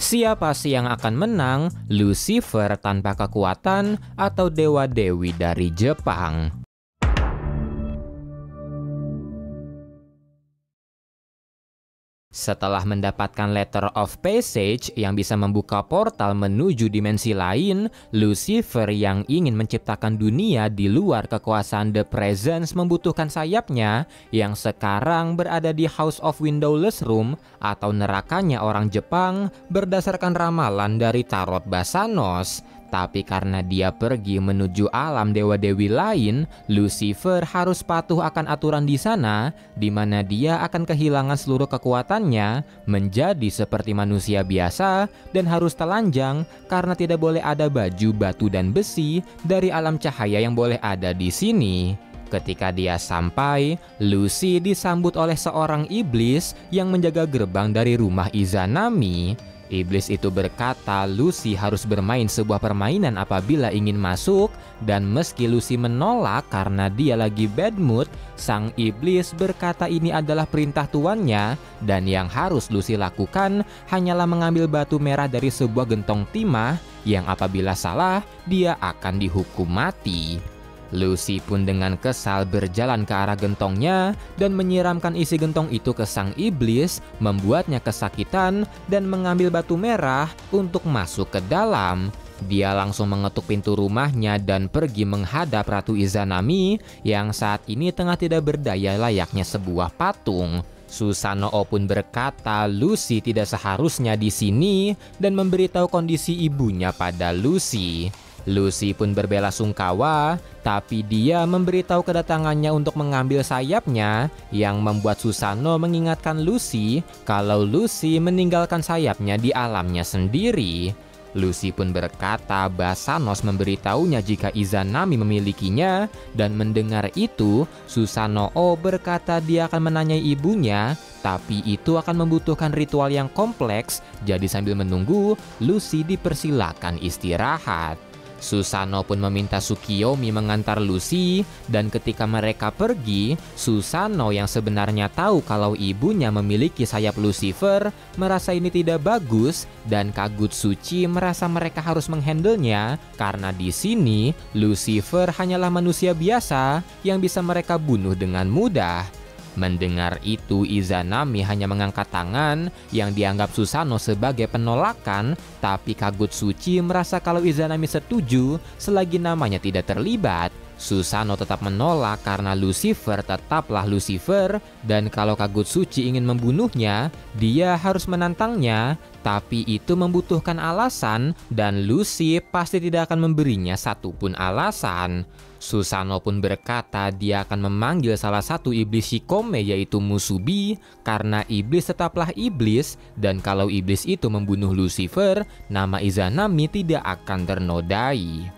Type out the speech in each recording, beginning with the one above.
Siapa sih yang akan menang, Lucifer tanpa kekuatan atau dewa-dewi dari Jepang? Setelah mendapatkan Letter of Passage yang bisa membuka portal menuju dimensi lain, Lucifer yang ingin menciptakan dunia di luar kekuasaan The Presence membutuhkan sayapnya yang sekarang berada di House of Windowless Room atau nerakanya orang Jepang berdasarkan ramalan dari Tarot Basanos. Tapi karena dia pergi menuju alam dewa-dewi lain, Lucifer harus patuh akan aturan di sana, di mana dia akan kehilangan seluruh kekuatannya, menjadi seperti manusia biasa, dan harus telanjang karena tidak boleh ada baju, batu, dan besi dari alam cahaya yang boleh ada di sini. Ketika dia sampai, Lucy disambut oleh seorang iblis yang menjaga gerbang dari rumah Izanami. Iblis itu berkata Lucy harus bermain sebuah permainan apabila ingin masuk, dan meski Lucy menolak karena dia lagi bad mood, sang iblis berkata ini adalah perintah tuannya dan yang harus Lucy lakukan hanyalah mengambil batu merah dari sebuah gentong timah yang apabila salah dia akan dihukum mati. Lucy pun dengan kesal berjalan ke arah gentongnya dan menyiramkan isi gentong itu ke sang iblis, membuatnya kesakitan dan mengambil batu merah untuk masuk ke dalam. Dia langsung mengetuk pintu rumahnya dan pergi menghadap Ratu Izanami yang saat ini tengah tidak berdaya layaknya sebuah patung. Susanoo pun berkata Lucy tidak seharusnya di sini dan memberitahu kondisi ibunya pada Lucy. Lucy pun berbelasungkawa, tapi dia memberitahu kedatangannya untuk mengambil sayapnya yang membuat Susanoo mengingatkan Lucy kalau Lucy meninggalkan sayapnya di alamnya sendiri. Lucy pun berkata Basanos memberitahunya jika Izanami memilikinya, dan mendengar itu Susanoo berkata dia akan menanyai ibunya, tapi itu akan membutuhkan ritual yang kompleks, jadi sambil menunggu Lucy dipersilakan istirahat. Susanoo pun meminta Tsukiyomi mengantar Lucy, dan ketika mereka pergi, Susanoo yang sebenarnya tahu kalau ibunya memiliki sayap Lucifer merasa ini tidak bagus, dan Kagutsuchi merasa mereka harus menghandlenya karena di sini Lucifer hanyalah manusia biasa yang bisa mereka bunuh dengan mudah. Mendengar itu, Izanami hanya mengangkat tangan yang dianggap Susanoo sebagai penolakan, tapi Kagutsuchi merasa kalau Izanami setuju selagi namanya tidak terlibat. Susanoo tetap menolak karena Lucifer tetaplah Lucifer, dan kalau Kagutsuchi ingin membunuhnya, dia harus menantangnya, tapi itu membutuhkan alasan dan Lucy pasti tidak akan memberinya satupun alasan. Susanoo pun berkata dia akan memanggil salah satu iblis Shikome yaitu Musubi, karena iblis tetaplah iblis, dan kalau iblis itu membunuh Lucifer, nama Izanami tidak akan ternodai.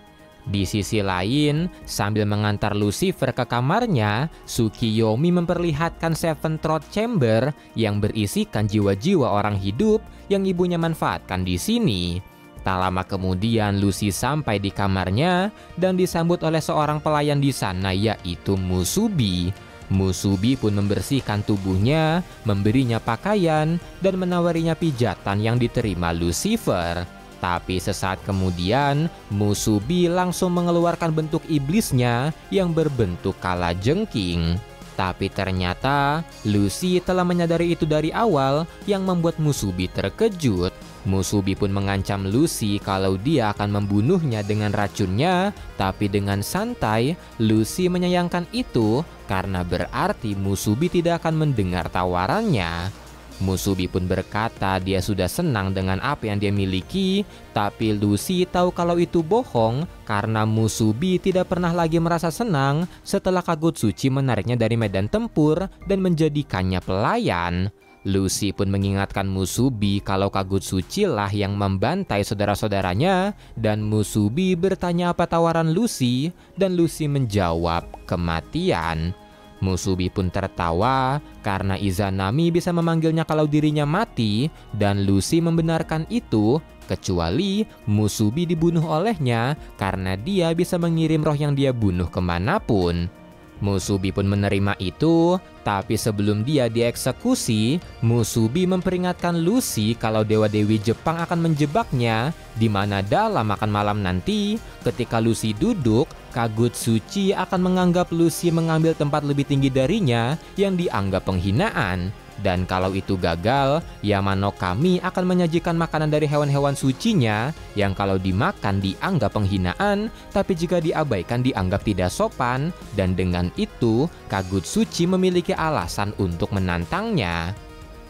Di sisi lain, sambil mengantar Lucifer ke kamarnya, Tsukiyomi memperlihatkan Seven Throat Chamber yang berisikan jiwa-jiwa orang hidup yang ibunya manfaatkan di sini. Tak lama kemudian Lucy sampai di kamarnya dan disambut oleh seorang pelayan di sana yaitu Musubi. Musubi pun membersihkan tubuhnya, memberinya pakaian, dan menawarinya pijatan yang diterima Lucifer. Tapi sesaat kemudian, Musubi langsung mengeluarkan bentuk iblisnya yang berbentuk kalajengking. Tapi ternyata Lucy telah menyadari itu dari awal yang membuat Musubi terkejut. Musubi pun mengancam Lucy kalau dia akan membunuhnya dengan racunnya, tapi dengan santai Lucy menyayangkan itu karena berarti Musubi tidak akan mendengar tawarannya. Musubi pun berkata dia sudah senang dengan apa yang dia miliki, tapi Lucy tahu kalau itu bohong karena Musubi tidak pernah lagi merasa senang setelah Kagutsuchi menariknya dari medan tempur dan menjadikannya pelayan. Lucy pun mengingatkan Musubi kalau Kagutsuchi lah yang membantai saudara-saudaranya, dan Musubi bertanya apa tawaran Lucy, dan Lucy menjawab kematian. Musubi pun tertawa karena Izanami bisa memanggilnya kalau dirinya mati, dan Lucy membenarkan itu, kecuali Musubi dibunuh olehnya karena dia bisa mengirim roh yang dia bunuh kemanapun. Musubi pun menerima itu, Tapi sebelum dia dieksekusi, Musubi memperingatkan Lucy kalau dewa-dewi Jepang akan menjebaknya, di mana dalam makan malam nanti, ketika Lucy duduk, Kagutsuchi akan menganggap Lucy mengambil tempat lebih tinggi darinya yang dianggap penghinaan. Dan kalau itu gagal, Yamano Kami akan menyajikan makanan dari hewan-hewan sucinya yang kalau dimakan dianggap penghinaan, tapi jika diabaikan dianggap tidak sopan, dan dengan itu Kagutsuchi memiliki alasan untuk menantangnya.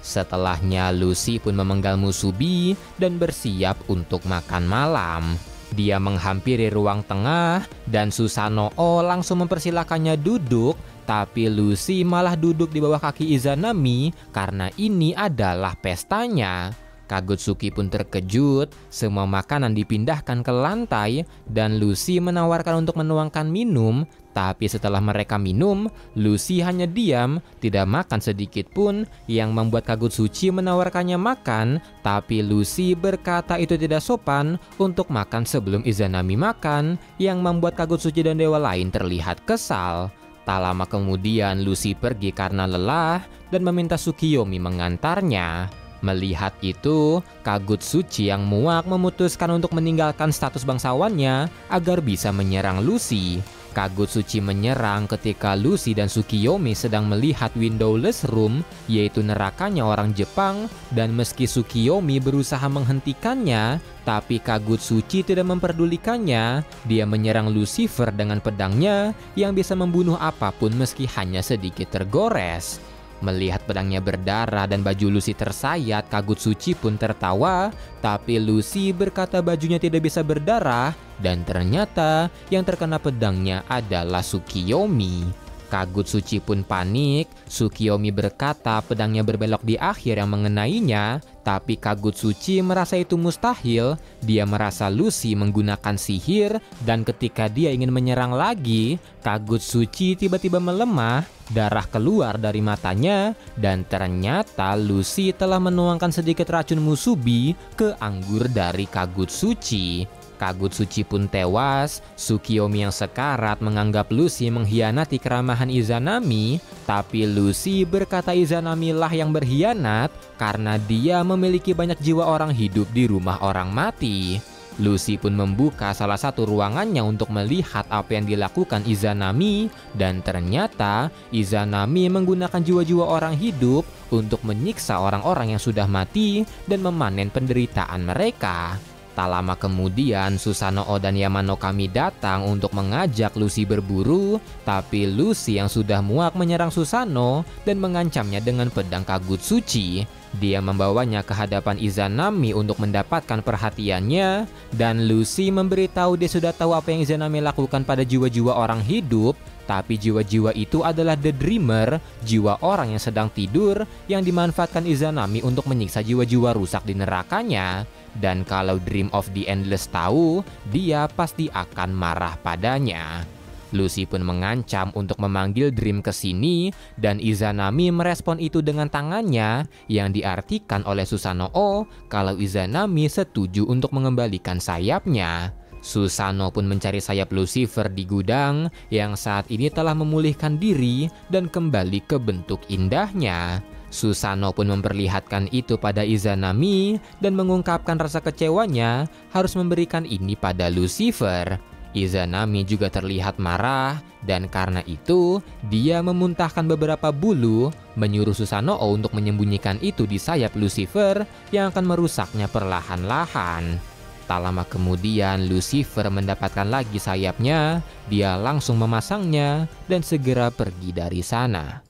Setelahnya Lucy pun memenggal Musubi dan bersiap untuk makan malam. Dia menghampiri ruang tengah dan Susanoo langsung mempersilakannya duduk, tapi Lucy malah duduk di bawah kaki Izanami karena ini adalah pestanya. Kagutsuki pun terkejut, semua makanan dipindahkan ke lantai dan Lucy menawarkan untuk menuangkan minum, tapi setelah mereka minum, Lucy hanya diam, tidak makan sedikit pun, yang membuat Kagutsuchi menawarkannya makan, tapi Lucy berkata itu tidak sopan untuk makan sebelum Izanami makan, yang membuat Kagutsuchi dan dewa lain terlihat kesal. Tak lama kemudian Lucy pergi karena lelah dan meminta Tsukiyomi mengantarnya. Melihat itu, Kagutsuchi yang muak memutuskan untuk meninggalkan status bangsawannya agar bisa menyerang Lucy. Kagutsuchi menyerang ketika Lucy dan Tsukiyomi sedang melihat windowless room, yaitu nerakanya orang Jepang, dan meski Tsukiyomi berusaha menghentikannya, tapi Kagutsuchi tidak memperdulikannya. Dia menyerang Lucifer dengan pedangnya yang bisa membunuh apapun meski hanya sedikit tergores. Melihat pedangnya berdarah dan baju Lucy tersayat, Kagutsuchi pun tertawa, tapi Lucy berkata bajunya tidak bisa berdarah, dan ternyata yang terkena pedangnya adalah Tsukiyomi. Kagutsuchi pun panik. Tsukiyomi berkata pedangnya berbelok di akhir yang mengenainya, tapi Kagutsuchi merasa itu mustahil. Dia merasa Lucy menggunakan sihir, dan ketika dia ingin menyerang lagi, Kagutsuchi tiba-tiba melemah, darah keluar dari matanya, dan ternyata Lucy telah menuangkan sedikit racun Musubi ke anggur dari Kagutsuchi. Kagutsuchi pun tewas. Tsukiyomi yang sekarat menganggap Lucy mengkhianati keramahan Izanami, tapi Lucy berkata Izanami lah yang berkhianat karena dia memiliki banyak jiwa orang hidup di rumah orang mati. Lucy pun membuka salah satu ruangannya untuk melihat apa yang dilakukan Izanami, dan ternyata Izanami menggunakan jiwa-jiwa orang hidup untuk menyiksa orang-orang yang sudah mati dan memanen penderitaan mereka. Tak lama kemudian Susanoo dan Yamano Kami datang untuk mengajak Lucy berburu, tapi Lucy yang sudah muak menyerang Susanoo dan mengancamnya dengan pedang Kagutsuchi. Dia membawanya ke hadapan Izanami untuk mendapatkan perhatiannya, dan Lucy memberitahu dia sudah tahu apa yang Izanami lakukan pada jiwa-jiwa orang hidup, tapi jiwa-jiwa itu adalah The Dreamer, jiwa orang yang sedang tidur yang dimanfaatkan Izanami untuk menyiksa jiwa-jiwa rusak di nerakanya. Dan kalau Dream of the Endless tahu, dia pasti akan marah padanya. Lucy pun mengancam untuk memanggil Dream ke sini, dan Izanami merespon itu dengan tangannya, yang diartikan oleh Susanoo kalau Izanami setuju untuk mengembalikan sayapnya. Susanoo pun mencari sayap Lucifer di gudang yang saat ini telah memulihkan diri dan kembali ke bentuk indahnya. Susanoo pun memperlihatkan itu pada Izanami dan mengungkapkan rasa kecewanya harus memberikan ini pada Lucifer. Izanami juga terlihat marah, dan karena itu dia memuntahkan beberapa bulu, menyuruh Susanoo untuk menyembunyikan itu di sayap Lucifer yang akan merusaknya perlahan-lahan. Tak lama kemudian Lucifer mendapatkan lagi sayapnya, dia langsung memasangnya dan segera pergi dari sana.